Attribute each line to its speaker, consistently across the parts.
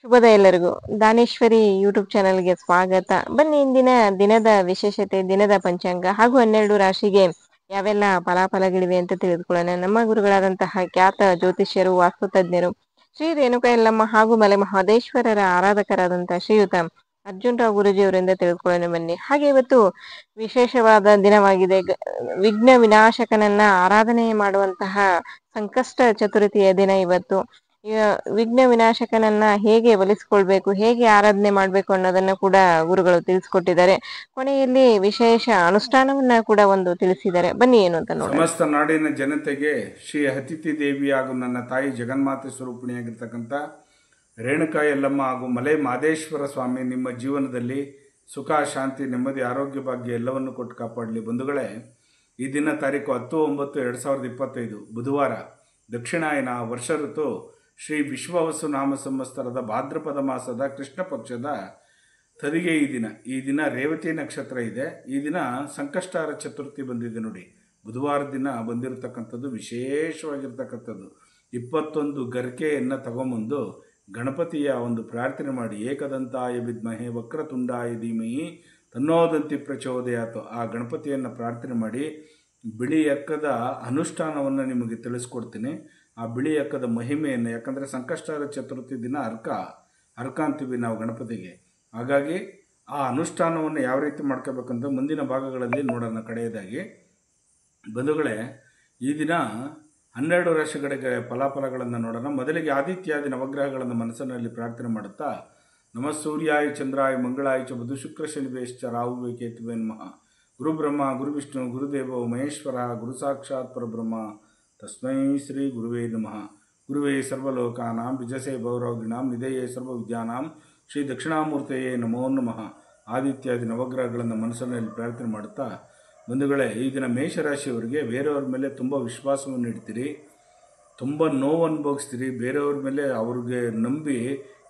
Speaker 1: ಶುಭೋದಯ ಎಲ್ಲರಿಗೂ. ದಾನೇಶ್ವರಿ ಯೂಟ್ಯೂಬ್ ಚಾನೆಲ್ಗೆ ಸ್ವಾಗತ. ಬನ್ನಿ ಇಂದಿನ ದಿನದ ವಿಶೇಷತೆ, ದಿನದ ಪಂಚಾಂಗ ಹಾಗೂ 12 ರಾಶಿಗೆ ಯಾವೆಲ್ಲ ಫಲಾಫಲಗಳಿವೆ ಅಂತ ತಿಳಿದುಕೊಳ್ಳೋಣ. ನಮ್ಮ ಗುರುಗಳಾದಂತಹ ಖ್ಯಾತ ಜ್ಯೋತಿಷ್ಯರು, ವಾಸ್ತುತಜ್ಞರು, ಶ್ರೀ ರೇಣುಕಾ ಯಲ್ಲಮ್ಮ ಹಾಗೂ ಮಲೆ ಮಹದೇಶ್ವರರ ಆರಾಧಕರಾದಂತಹ ಶ್ರೀಯುತ ಅರ್ಜುನರಾವ್ ಗುರೂಜಿ ಅವರಿಂದ ತಿಳಿದುಕೊಳ್ಳೋಣ ಬನ್ನಿ. ಹಾಗೆ ಇವತ್ತು ವಿಶೇಷವಾದ ದಿನವಾಗಿದೆ. ವಿಘ್ನ ವಿನಾಶಕನನ್ನ ಆರಾಧನೆ ಮಾಡುವಂತಹ ಸಂಕಷ್ಟ ಚತುರ್ಥಿಯ ದಿನ ಇವತ್ತು. ವಿಘ್ನ ವಿನಾಶಕನನ್ನ ಹೇಗೆ ಒಲಿಸ್ಕೊಳ್ಬೇಕು, ಹೇಗೆ ಆರಾಧನೆ ಮಾಡ್ಬೇಕು ಅನ್ನೋದನ್ನ ಕೂಡ ಗುರುಗಳು ತಿಳಿಸ್ಕೊಟ್ಟಿದ್ದಾರೆ. ಕೊನೆಯಲ್ಲಿ ವಿಶೇಷ ಅನುಷ್ಠಾನವನ್ನ ಕೂಡ ಒಂದು ತಿಳಿಸಿದ್ದಾರೆ. ಬನ್ನಿ ಏನು ಅಂತ ನೋಡಿ.
Speaker 2: ಸಮಸ್ತ ನಾಡಿನ ಜನತೆಗೆ ಶ್ರೀ ಅತಿಥಿ ದೇವಿ ಹಾಗೂ ನನ್ನ ತಾಯಿ ಜಗನ್ಮಾತೆ ಸ್ವರೂಪಿಣಿಯಾಗಿರ್ತಕ್ಕಂಥ ರೇಣುಕಾ ಯಲ್ಲಮ್ಮ ಹಾಗೂ ಮಲೆ ಮಹದೇಶ್ವರ ಸ್ವಾಮಿ ನಿಮ್ಮ ಜೀವನದಲ್ಲಿ ಸುಖ, ಶಾಂತಿ, ನೆಮ್ಮದಿ, ಆರೋಗ್ಯ, ಭಾಗ್ಯ ಎಲ್ಲವನ್ನು ಕೊಟ್ಟು ಕಾಪಾಡಲಿ. ಬಂಧುಗಳೇ, ಈ ದಿನ ತಾರೀಕು 10/9/2025 ಬುಧವಾರ, ದಕ್ಷಿಣಾಯನ, ವರ್ಷ ಋತು ಶ್ರೀ ವಿಶ್ವವಸು ನಾಮ ಸಂವತ್ಸರದ ಭಾದ್ರಪದ ಮಾಸದ ಕೃಷ್ಣ ಪಕ್ಷದ ತದಿಗೆ ಈ ದಿನ ರೇವತಿ ನಕ್ಷತ್ರ ಇದೆ. ಈ ದಿನ ಸಂಕಷ್ಟಾರ ಚತುರ್ಥಿ ಬಂದಿದೆ ನೋಡಿ. ಬುಧವಾರ ದಿನ ಬಂದಿರತಕ್ಕಂಥದ್ದು ವಿಶೇಷವಾಗಿರ್ತಕ್ಕಂಥದ್ದು. 21 ಗರಿಕೆಯನ್ನು ತಗೊಂಬಂದು ಗಣಪತಿಯ ಒಂದು ಪ್ರಾರ್ಥನೆ ಮಾಡಿ, ಏಕದಂತಾಯ ವಿದ್ಮಹೆ ವಕ್ರತುಂಡಾಯ ಧೀಮಹಿ ತನ್ನೋದಂತಿ ಪ್ರಚೋದಯಾತು, ಆ ಗಣಪತಿಯನ್ನು ಪ್ರಾರ್ಥನೆ ಮಾಡಿ ಬಿಳಿ ಎಕ್ಕದ ಅನುಷ್ಠಾನವನ್ನು ನಿಮಗೆ ತಿಳಿಸ್ಕೊಡ್ತೀನಿ. ಆ ಬಿಳಿ ಎಕ್ಕದ ಮಹಿಮೆಯನ್ನು, ಯಾಕಂದರೆ ಸಂಕಷ್ಟಾರ ಚತುರ್ಥಿ ದಿನ ಅರ್ಕ ಅಂತೀವಿ ನಾವು ಗಣಪತಿಗೆ. ಹಾಗಾಗಿ ಆ ಅನುಷ್ಠಾನವನ್ನು ಯಾವ ರೀತಿ ಮಾಡ್ಕೋಬೇಕಂತ ಮುಂದಿನ ಭಾಗಗಳಲ್ಲಿ ನೋಡೋಣ. ಕಡೆಯದಾಗಿ ಬಂಧುಗಳೇ, ಈ ದಿನ 12 ರಾಶಿಗಳಿಗೆ ಫಲಾಫಲಗಳನ್ನು ನೋಡೋಣ. ಮೊದಲಿಗೆ ಆದಿತ್ಯಾದಿ ನವಗ್ರಹಗಳನ್ನು ಮನಸ್ಸಿನಲ್ಲಿ ಪ್ರಾರ್ಥನೆ ಮಾಡುತ್ತಾ, ನಮಃ ಸೂರ್ಯಾಯ ಚಂದ್ರಾಯ ಮಂಗಳಾಯ ಚ ಬುಧ ಶುಕ್ರ ಶನಿವೇಶ್ಚ ರಾಹುವೇ ಕೇತುವೇ ನಮಃ. ಗುರು ಬ್ರಹ್ಮ ಗುರು ವಿಷ್ಣು ಗುರುದೇವೋ ಮಹೇಶ್ವರ ಗುರು ಸಾಕ್ಷಾತ್ ಪರಬ್ರಹ್ಮ ತಸ್ಮೈ ಶ್ರೀ ಗುರುವೇ ನಮಃ. ಗುರುವೇ ಸರ್ವಲೋಕಾನಾಂ ವಿಜಸೇ ಭೌರವಗಿಣಾಂ ನಿಧಯೇ ಸರ್ವವಿದ್ಯಾನಾಂ ಶ್ರೀ ದಕ್ಷಿಣಾಮೂರ್ತೆಯೇ ನಮೋ ನಮಃ. ಆದಿತ್ಯಾದಿ ನವಗ್ರಹಗಳನ್ನು ಮನಸ್ಸಿನಲ್ಲಿ ಪ್ರಾರ್ಥನೆ ಮಾಡುತ್ತಾ, ಬಂಧುಗಳೇ, ಈ ದಿನ ಮೇಷರಾಶಿಯವರಿಗೆ ಬೇರೆಯವ್ರ ಮೇಲೆ ತುಂಬ ವಿಶ್ವಾಸವನ್ನು ಇಡ್ತೀರಿ, ತುಂಬ ನೋವು ಅನುಭವಿಸ್ತೀರಿ. ಬೇರೆಯವ್ರ ಮೇಲೆ ಅವ್ರಿಗೆ ನಂಬಿ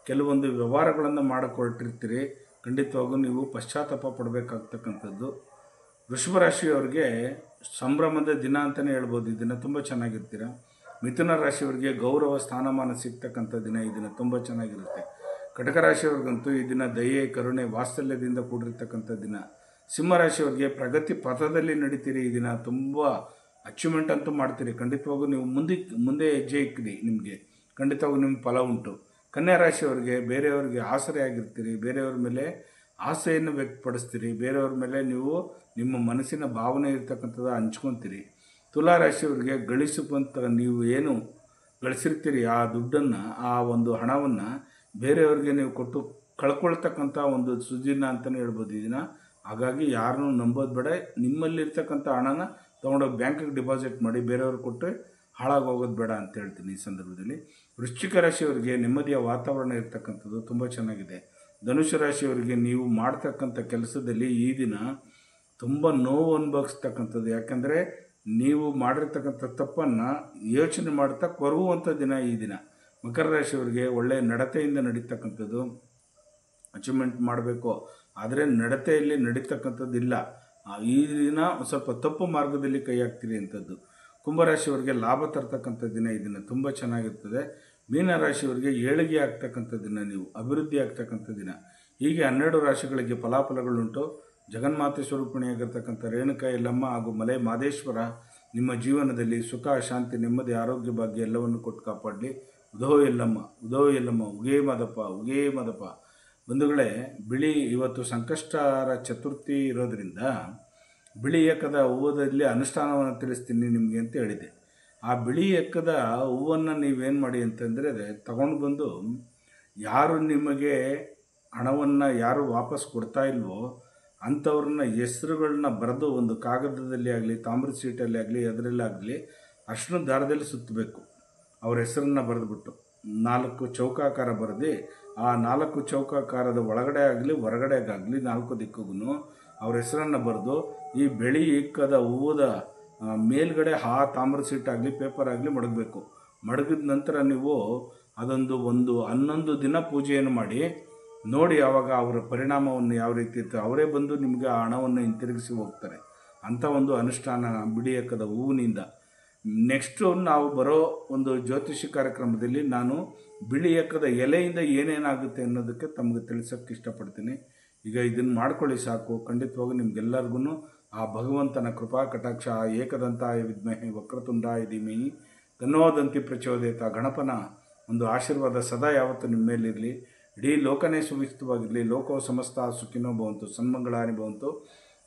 Speaker 2: ಕೆಲವೊಂದು ವ್ಯವಹಾರಗಳನ್ನು ಮಾಡಿಕೊಟ್ಟಿರ್ತೀರಿ. ಖಂಡಿತವಾಗೂ ನೀವು ಪಶ್ಚಾತ್ತಾಪ ಪಡಬೇಕಾಗ್ತಕ್ಕಂಥದ್ದು. ವೃಷಭ ರಾಶಿಯವರಿಗೆ ಸಂಭ್ರಮದ ದಿನ ಅಂತಲೇ ಹೇಳ್ಬೋದು. ಈ ದಿನ ತುಂಬ ಚೆನ್ನಾಗಿರ್ತೀರ. ಮಿಥುನ ರಾಶಿಯವರಿಗೆ ಗೌರವ ಸ್ಥಾನಮಾನ ಸಿಗ್ತಕ್ಕಂಥ ದಿನ. ಈ ದಿನ ತುಂಬ ಚೆನ್ನಾಗಿರುತ್ತೆ. ಕಟಕ ರಾಶಿಯವ್ರಿಗಂತೂ ಈ ದಿನ ದಯೆ, ಕರುಣೆ, ವಾತ್ಸಲ್ಯದಿಂದ ಕೂಡಿರ್ತಕ್ಕಂಥ ದಿನ. ಸಿಂಹರಾಶಿಯವರಿಗೆ ಪ್ರಗತಿ ಪಥದಲ್ಲಿ ನಡೀತೀರಿ. ಈ ದಿನ ತುಂಬ ಅಚೀವ್ಮೆಂಟ್ ಅಂತೂ ಮಾಡ್ತೀರಿ. ಖಂಡಿತವಾಗೂ ನೀವು ಮುಂದೆ ಹೆಜ್ಜೆ ಇಕ್ಕಿರಿ, ನಿಮಗೆ ಖಂಡಿತವಾಗೂ ನಿಮ್ಗೆ ಫಲ ಉಂಟು. ಕನ್ಯಾ ರಾಶಿಯವರಿಗೆ ಬೇರೆಯವ್ರಿಗೆ ಆಸರೆ ಆಗಿರ್ತೀರಿ. ಬೇರೆಯವ್ರ ಮೇಲೆ ಆಸೆಯನ್ನು ವ್ಯಕ್ತಪಡಿಸ್ತೀರಿ. ಬೇರೆಯವ್ರ ಮೇಲೆ ನೀವು ನಿಮ್ಮ ಮನಸ್ಸಿನ ಭಾವನೆ ಇರ್ತಕ್ಕಂಥದ್ದು ಹಂಚ್ಕೊತೀರಿ. ತುಲಾ ರಾಶಿಯವರಿಗೆ ಗಳಿಸುವಂಥ, ನೀವು ಏನು ಗಳಿಸಿರ್ತೀರಿ ಆ ದುಡ್ಡನ್ನು, ಆ ಒಂದು ಹಣವನ್ನು ಬೇರೆಯವ್ರಿಗೆ ನೀವು ಕೊಟ್ಟು ಕಳ್ಕೊಳ್ತಕ್ಕಂಥ ಒಂದು ಸುದಿನ ಅಂತಲೇ ಹೇಳ್ಬೋದು ಈ ದಿನ. ಹಾಗಾಗಿ ಯಾರನ್ನೂ ನಂಬೋದು ಬೇಡ. ನಿಮ್ಮಲ್ಲಿರ್ತಕ್ಕಂಥ ಹಣನ ತೊಗೊಂಡೋಗಿ ಬ್ಯಾಂಕಿಗೆ ಡಿಪಾಸಿಟ್ ಮಾಡಿ ಬೇರೆಯವ್ರಿಗೆ ಕೊಟ್ಟರೆ ಹಾಳಾಗೋಗೋದು ಬೇಡ ಅಂತ ಹೇಳ್ತೀನಿ ಈ ಸಂದರ್ಭದಲ್ಲಿ. ವೃಶ್ಚಿಕ ರಾಶಿಯವರಿಗೆ ನೆಮ್ಮದಿಯ ವಾತಾವರಣ ಇರ್ತಕ್ಕಂಥದ್ದು ತುಂಬ ಚೆನ್ನಾಗಿದೆ. ಧನುಷು ರಾಶಿಯವರಿಗೆ ನೀವು ಮಾಡ್ತಕ್ಕಂಥ ಕೆಲಸದಲ್ಲಿ ಈ ದಿನ ತುಂಬ ನೋವು ಅನುಭವಿಸ್ತಕ್ಕಂಥದ್ದು. ಯಾಕಂದರೆ ನೀವು ಮಾಡಿರ್ತಕ್ಕಂಥ ತಪ್ಪನ್ನು ಯೋಚನೆ ಮಾಡ್ತಾ ಕೊರಗುವಂಥ ದಿನ ಈ ದಿನ. ಮಕರ ರಾಶಿಯವರಿಗೆ ಒಳ್ಳೆಯ ನಡತೆಯಿಂದ ನಡೀತಕ್ಕಂಥದ್ದು. ಅಚೀವ್ಮೆಂಟ್ ಮಾಡಬೇಕು, ಆದರೆ ನಡತೆಯಲ್ಲಿ ನಡೀತಕ್ಕಂಥದ್ದಿಲ್ಲ. ಈ ದಿನ ಸ್ವಲ್ಪ ತಪ್ಪು ಮಾರ್ಗದಲ್ಲಿ ಕೈ ಹಾಕ್ತೀರಿ ಅಂಥದ್ದು. ಕುಂಭರಾಶಿಯವರಿಗೆ ಲಾಭ ತರ್ತಕ್ಕಂಥ ದಿನ ಈ ದಿನ ತುಂಬ ಚೆನ್ನಾಗಿರ್ತದೆ. ಮೀನರಾಶಿಯವರಿಗೆ ಏಳಿಗೆ ಆಗ್ತಕ್ಕಂಥ ದಿನ, ನೀವು ಅಭಿವೃದ್ಧಿ ಆಗ್ತಕ್ಕಂಥ ದಿನ. ಹೀಗೆ 12 ರಾಶಿಗಳಿಗೆ ಫಲಾಫಲಗಳುಂಟು. ಜಗನ್ಮಾತೆ ಸ್ವರೂಪಿಣಿಯಾಗಿರ್ತಕ್ಕಂಥ ರೇಣುಕಾ ಯಲ್ಲಮ್ಮ ಹಾಗೂ ಮಲೆ ಮಹದೇಶ್ವರ ನಿಮ್ಮ ಜೀವನದಲ್ಲಿ ಸುಖ, ಶಾಂತಿ, ನೆಮ್ಮದಿ, ಆರೋಗ್ಯ, ಭಾಗ್ಯ ಎಲ್ಲವನ್ನು ಕೊಟ್ಟು ಕಾಪಾಡಲಿ. ಉದೋ ಯಲ್ಲಮ್ಮ, ಉದೋ ಯಲ್ಲಮ್ಮ, ಉಗೇ ಮದಪ್ಪ, ಉಗೇ ಮದಪ್ಪ. ಬಂಧುಗಳೇ, ಇವತ್ತು ಸಂಕಷ್ಟಾರ ಚತುರ್ಥಿ ಇರೋದರಿಂದ ಬಿಳಿ ಎಕ್ಕದ ಹೂವದಲ್ಲಿ ಅನುಷ್ಠಾನವನ್ನು ತಿಳಿಸ್ತೀನಿ ನಿಮಗೆ ಅಂತ ಹೇಳಿದೆ. ಆ ಬಿಳಿ ಎಕ್ಕದ ಹೂವನ್ನು ನೀವೇನು ಮಾಡಿ ಅಂತಂದರೆ, ತಗೊಂಡು ಬಂದು ಯಾರು ನಿಮಗೆ ಹಣವನ್ನು ಯಾರು ವಾಪಸ್ ಕೊಡ್ತಾ ಇಲ್ವೋ ಅಂಥವ್ರನ್ನ ಹೆಸರುಗಳನ್ನ ಬರೆದು ಒಂದು ಕಾಗದದಲ್ಲಿ ಆಗಲಿ, ತಾಮ್ರದ ಸೀಟಲ್ಲಿ ಆಗಲಿ, ಅದರಲ್ಲಾಗಲಿ ಅರ್ಶಿನ ದಾರದಲ್ಲಿ ಸುತ್ತಬೇಕು. ಅವ್ರ ಹೆಸರನ್ನು ಬರೆದುಬಿಟ್ಟು 4 ಚೌಕಾಕಾರ ಬರೆದು, ಆ 4 ಚೌಕಾಕಾರದ ಒಳಗಡೆ ಆಗಲಿ ಹೊರಗಡೆಗಾಗಲಿ 4 ದಿಕ್ಕಿಗೂ ಅವ್ರ ಹೆಸರನ್ನು ಬರೆದು ಈ ಬಿಳಿ ಎಕ್ಕದ ಹೂವದ ಮೇಲ್ಗಡೆ ಆ ತಾಮ್ರದ ಸೀಟಾಗಲಿ ಪೇಪರ್ ಆಗಲಿ ಮಡಗಬೇಕು. ಮಡಗಿದ ನಂತರ ನೀವು ಅದೊಂದು 11 ದಿನ ಪೂಜೆಯನ್ನು ಮಾಡಿ ನೋಡಿ. ಆವಾಗ ಅವರ ಪರಿಣಾಮವನ್ನು ಯಾವ ರೀತಿ ಇತ್ತು, ಅವರೇ ಬಂದು ನಿಮಗೆ ಆ ಹಣವನ್ನು ಹಿಂತಿರುಗಿಸಿ ಹೋಗ್ತಾರೆ. ಅಂಥ ಒಂದು ಅನುಷ್ಠಾನ ಬಿಳಿ ಎಕ್ಕದ ಹೂವಿನಿಂದ. ನೆಕ್ಸ್ಟು ನಾವು ಬರೋ ಒಂದು ಜ್ಯೋತಿಷಿ ಕಾರ್ಯಕ್ರಮದಲ್ಲಿ ನಾನು ಬಿಳಿ ಎಕ್ಕದ ಎಲೆಯಿಂದ ಏನೇನಾಗುತ್ತೆ ಅನ್ನೋದಕ್ಕೆ ತಮಗೆ ತಿಳಿಸೋಕ್ಕೆ ಇಷ್ಟಪಡ್ತೀನಿ. ಈಗ ಇದನ್ನು ಮಾಡ್ಕೊಳ್ಳಿ ಸಾಕು. ಖಂಡಿತವಾಗೂ ನಿಮ್ಗೆಲ್ಲರಿಗೂ ಆ ಭಗವಂತನ ಕೃಪಾ ಕಟಾಕ್ಷ, ಆ ಏಕದಂತಾಯ ವಿದ್ಮಹೆ ವಕ್ರತುಂಡಾಯ ಧೀಮಹಿ ತನ್ನೋದಂತಿ ಪ್ರಚೋದಯತ ಗಣಪನ ಒಂದು ಆಶೀರ್ವಾದ ಸದಾ ಯಾವತ್ತೂ ನಿಮ್ಮ ಮೇಲಿರಲಿ. ಇಡೀ ಲೋಕನೇ ಸುಭಿಕ್ಷವಾಗಿರಲಿ. ಲೋಕೋ ಸಮಸ್ತ ಸುಖಿನೋ ಭವಂತು, ಸನ್ಮಂಗಳಾನಿ ಭವಂತು,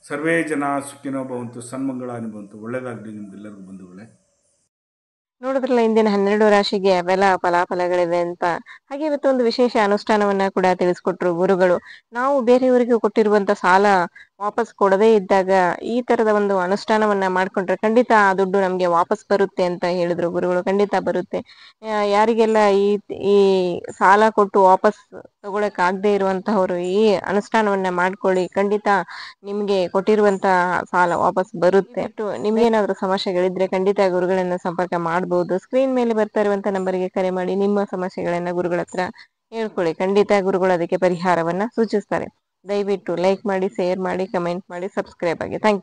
Speaker 2: ಸರ್ವೇ ಜನ ಸುಖಿನೋ ಭವಂತು, ಸನ್ಮಂಗಳಾನಿ ಭವಂತು. ಒಳ್ಳೆಯದಾಗಲಿ ನಿಮ್ಗೆಲ್ಲರಿಗೂ ಬಂಧುಗಳೇ.
Speaker 1: ನೋಡಿದ್ರಲ್ಲ ಇಂದಿನ 12 ರಾಶಿಗೆ ಅವೆಲ್ಲ ಫಲಾಫಲಗಳಿವೆ ಅಂತ. ಹಾಗೆ ಇವತ್ತು ಒಂದು ವಿಶೇಷ ಅನುಷ್ಠಾನವನ್ನ ಕೂಡ ತಿಳಿಸ್ಕೊಟ್ರು ಗುರುಗಳು. ನಾವು ಬೇರೆಯವರಿಗೆ ಕೊಟ್ಟಿರುವಂತ ಸಾಲ ವಾಪಸ್ ಕೊಡದೇ ಇದ್ದಾಗ ಈ ತರದ ಒಂದು ಅನುಷ್ಠಾನವನ್ನ ಮಾಡ್ಕೊಂಡ್ರೆ ಖಂಡಿತ ಆ ದುಡ್ಡು ನಮ್ಗೆ ವಾಪಸ್ ಬರುತ್ತೆ ಅಂತ ಹೇಳಿದ್ರು ಗುರುಗಳು. ಖಂಡಿತ ಬರುತ್ತೆ. ಯಾರಿಗೆಲ್ಲ ಈ ಸಾಲ ಕೊಟ್ಟು ವಾಪಸ್ ತಗೊಳಕ್ ಆಗದೆ ಇರುವಂತಹವರು ಈ ಅನುಷ್ಠಾನವನ್ನ ಮಾಡ್ಕೊಳ್ಳಿ. ಖಂಡಿತ ನಿಮ್ಗೆ ಕೊಟ್ಟಿರುವಂತ ಸಾಲ ವಾಪಸ್ ಬರುತ್ತೆ. ನಿಮ್ಗೇನಾದ್ರೂ ಸಮಸ್ಯೆಗಳಿದ್ರೆ ಖಂಡಿತ ಗುರುಗಳನ್ನ ಸಂಪರ್ಕ ಮಾಡಬಹುದು. ಸ್ಕ್ರೀನ್ ಮೇಲೆ ಬರ್ತಾ ಇರುವಂತ ನಂಬರ್ಗೆ ಕರೆ ಮಾಡಿ ನಿಮ್ಮ ಸಮಸ್ಯೆಗಳನ್ನ ಗುರುಗಳ ಹತ್ರ ಹೇಳ್ಕೊಳ್ಳಿ. ಖಂಡಿತ ಗುರುಗಳು ಅದಕ್ಕೆ ಪರಿಹಾರವನ್ನ ಸೂಚಿಸ್ತಾರೆ. ದಯವಿಟ್ಟು ಲೈಕ್ ಮಾಡಿ, ಶೇರ್ ಮಾಡಿ, ಕಮೆಂಟ್ ಮಾಡಿ, ಸಬ್ಸ್ಕ್ರೈಬ್ ಆಗಿ. Thank you.